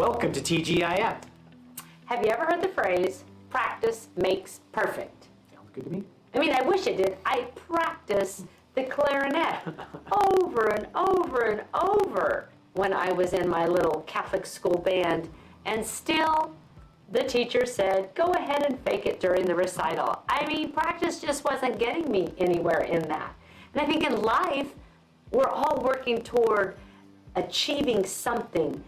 Welcome to TGIF. Have you ever heard the phrase, practice makes perfect? Sounds good to me. I mean, I wish it did. I practiced the clarinet over and over and over when I was in my little Catholic school band, and still the teacher said, go ahead and fake it during the recital. I mean, practice just wasn't getting me anywhere in that. And I think in life, we're all working toward achieving something,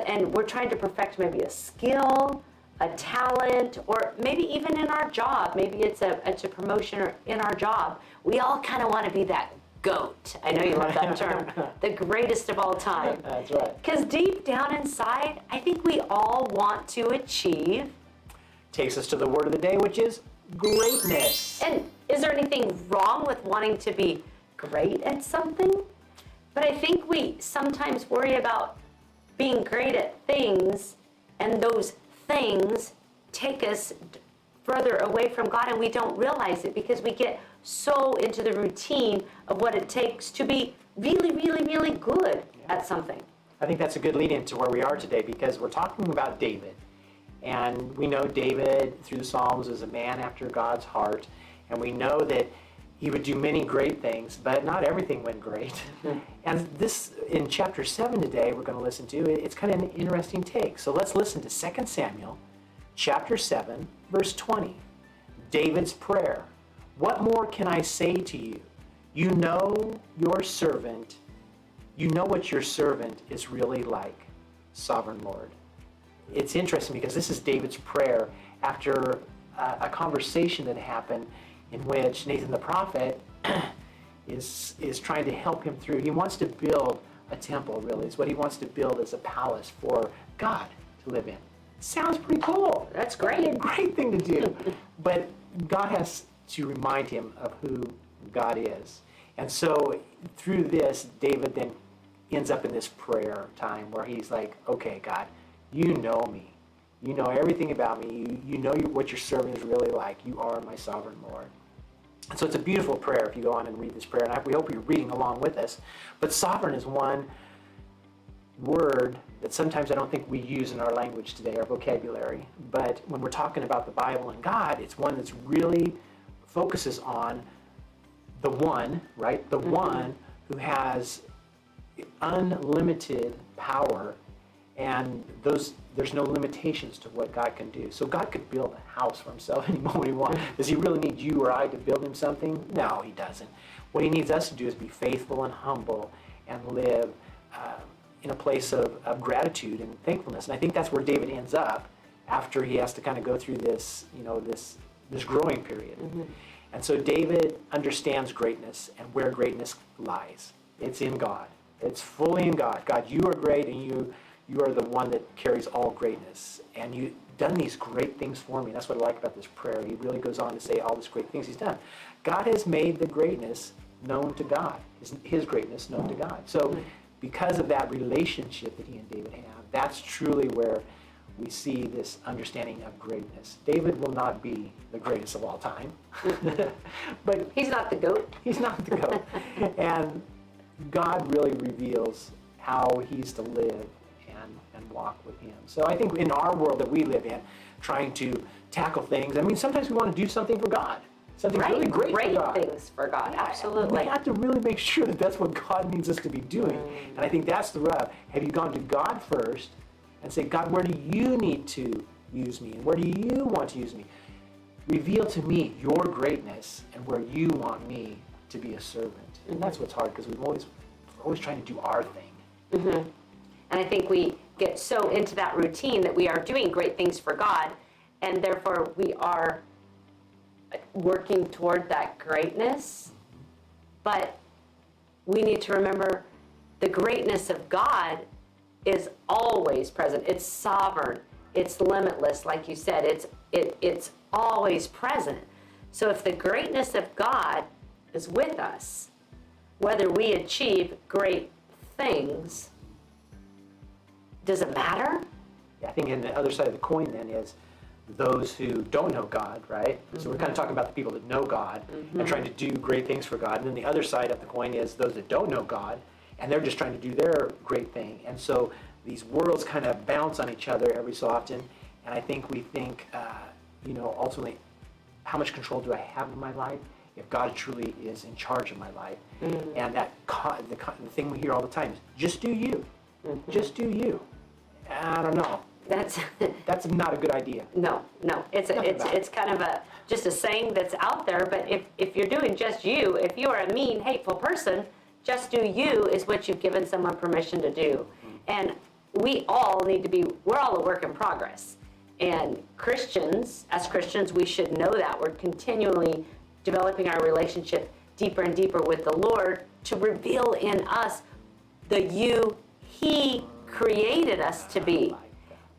and we're trying to perfect maybe a skill, a talent, or maybe even in our job. Maybe it's a promotion or in our job. We all kind of want to be that GOAT. I know you love that term. The greatest of all time. That's right. Because deep down inside, I think we all want to achieve. Takes us to the word of the day, which is greatness. And is there anything wrong with wanting to be great at something? But I think we sometimes worry about being great at things, and those things take us further away from God, and we don't realize it because we get so into the routine of what it takes to be really, really, really good at something. I think that's a good lead into where we are today, because we're talking about David. And we know David, through the Psalms, is a man after God's heart. And we know that he would do many great things, but not everything went great. And this, in chapter 7 today, we're going to listen to, it's kind of an interesting take. So let's listen to 2 Samuel, chapter 7, verse 20. David's prayer. What more can I say to you? You know your servant. You know what your servant is really like, Sovereign Lord. It's interesting because this is David's prayer after a conversation that happened in which Nathan the prophet is trying to help him through. He wants to build a temple, really. It's what he wants to build as a palace for God to live in. Sounds pretty cool. That's great. A great thing to do. But God has to remind him of who God is. And so through this, David then ends up in this prayer time where he's like, okay, God, you know me. You know everything about me. You know what your servant is really like. You are my sovereign Lord. And so it's a beautiful prayer if you go on and read this prayer. And we hope you're reading along with us. But sovereign is one word that sometimes I don't think we use in our language today, our vocabulary. But when we're talking about the Bible and God, it's one that's really focuses on the one, right? The one who has unlimited power, and there's no limitations to what God can do. So God could build a house for himself any moment he wants. Does he really need you or I to build him something? No, he doesn't. What he needs us to do is be faithful and humble and live in a place of gratitude and thankfulness. And I think that's where David ends up after he has to kind of go through this, this growing period. And so David understands greatness and where greatness lies. It's in God. It's fully in God. God, you are great, and you are the one that carries all greatness. And you've done these great things for me. That's what I like about this prayer. He really goes on to say all these great things he's done. God has made the greatness known to God, his greatness known to God. So because of that relationship that he and David have, that's truly where we see this understanding of greatness. David will not be the greatest of all time. But he's not the GOAT. He's not the GOAT. And God really reveals how he's to live and walk with him. So I think in our world that we live in, trying to tackle things, I mean, sometimes we want to do something for God. Something really great for God. Great things for God, absolutely. We have to really make sure that that's what God needs us to be doing. And I think that's the rub. Have you gone to God first and say, God, where do you need to use me? And where do you want to use me? Reveal to me your greatness and where you want me to be a servant. And that's what's hard, because we're always trying to do our thing. And I think we get so into that routine that we are doing great things for God, and therefore we are working toward that greatness. But we need to remember the greatness of God is always present. It's sovereign. It's limitless, like you said. It's always present. So if the greatness of God is with us, whether we achieve great things, does it matter? I think in the other side of the coin then is those who don't know God, right? So we're kind of talking about the people that know God and trying to do great things for God. And then the other side of the coin is those that don't know God, and they're just trying to do their great thing. And so these worlds kind of bounce on each other every so often. And I think we think, ultimately, how much control do I have in my life if God truly is in charge of my life? And that the thing we hear all the time is, just do you. Just do you. I don't know. That's not a good idea. No. It's kind of just a saying that's out there, but if you're doing just you, if you are a mean, hateful person, just do you is what you've given someone permission to do. And we all need to be, we're all a work in progress. And as Christians, we should know that. We're continually developing our relationship deeper and deeper with the Lord to reveal in us the you He created us to be.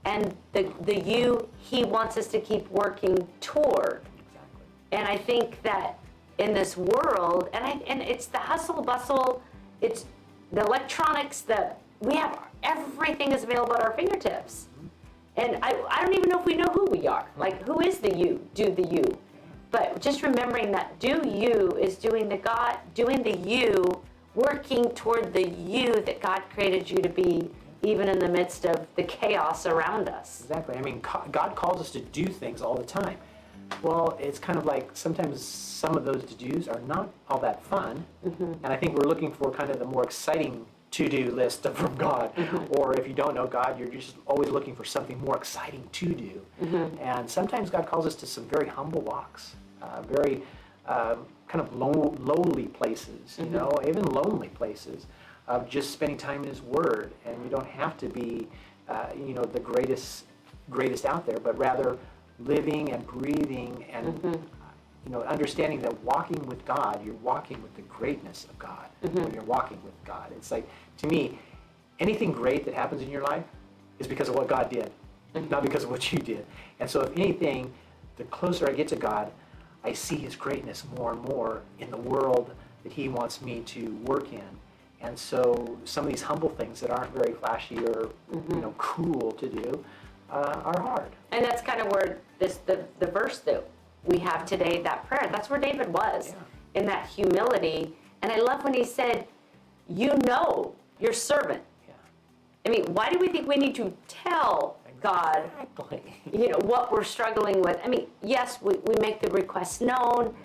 And the you He wants us to keep working toward. And I think that in this world, and it's the hustle bustle, it's the electronics that we have, everything is available at our fingertips. And I don't even know if we know who we are. Like, who is the you? Do the you. But just remembering that do you is doing the you, working toward the you that God created you to be, even in the midst of the chaos around us. Exactly. I mean, God calls us to do things all the time. Well, it's kind of like sometimes some of those to-dos are not all that fun. And I think we're looking for kind of the more exciting to-do list from God. Or if you don't know God, you're just always looking for something more exciting to do. And sometimes God calls us to some very humble walks, very kind of lowly places, even lonely places, of just spending time in His Word. And you don't have to be, the greatest out there, but rather living and breathing and understanding that walking with God, you're walking with the greatness of God. When you're walking with God, it's like, to me, anything great that happens in your life is because of what God did, not because of what you did. And so if anything, the closer I get to God, I see His greatness more and more in the world that He wants me to work in. And so some of these humble things that aren't very flashy or cool to do are hard. And that's kind of where the verse that we have today, that prayer, that's where David was, in that humility. And I love when he said, your servant. I mean, why do we think we need to tell God, what we're struggling with? I mean, yes, we make the requests known.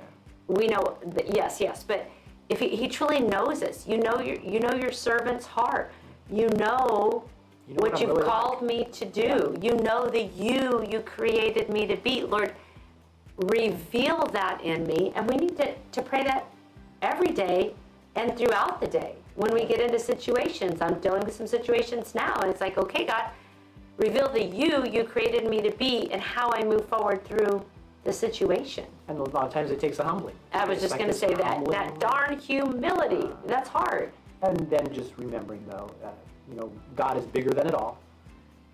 We know that, yes, but if he truly knows us, your servant's heart. You know what you've called me to do. You know the you created me to be. Lord, reveal that in me. And we need to pray that every day and throughout the day. When we get into situations, I'm dealing with some situations now, and it's like, okay, God, reveal the you created me to be and how I move forward through the situation. And a lot of times it takes a humbling. I was just going to say that darn humility, that's hard. And then just remembering, though, God is bigger than it all.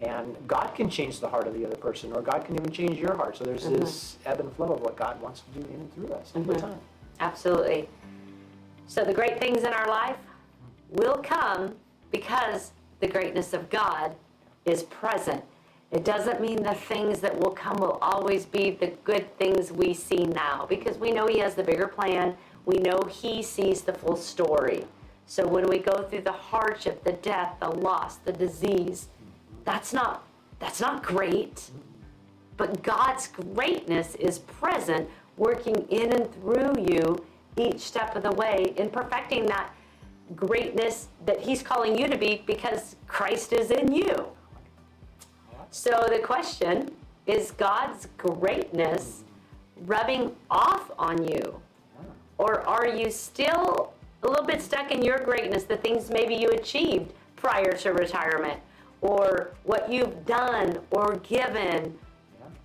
And God can change the heart of the other person, or God can even change your heart. So there's this ebb and flow of what God wants to do in and through us all the time. Absolutely. So the great things in our life will come because the greatness of God is present. It doesn't mean the things that will come will always be the good things we see now, because we know He has the bigger plan. We know He sees the full story. So when we go through the hardship, the death, the loss, the disease, that's not great. But God's greatness is present, working in and through you each step of the way in perfecting that greatness that He's calling you to be, because Christ is in you. So the question is, God's greatness rubbing off on you? Or are you still a little bit stuck in your greatness, the things maybe you achieved prior to retirement, or what you've done or given?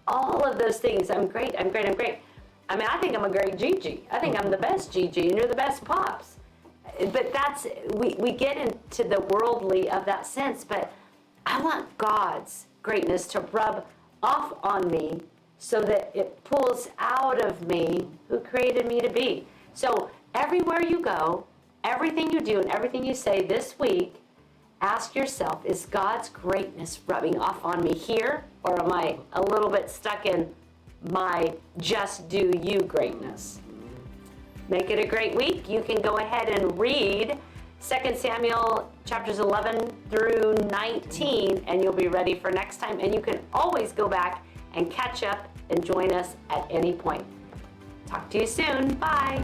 All of those things. I'm great. I mean, I think I'm a great Gigi. I think I'm the best Gigi, and you're the best Pops. But we get into the worldly of that sense, but I want God's greatness to rub off on me so that it pulls out of me who created me to be. So everywhere you go, everything you do and everything you say this week, ask yourself, is God's greatness rubbing off on me here, or am I a little bit stuck in my just do you greatness? Make it a great week. You can go ahead and read 2 Samuel chapters 11 through 19, and you'll be ready for next time. And you can always go back and catch up and join us at any point. Talk to you soon. Bye.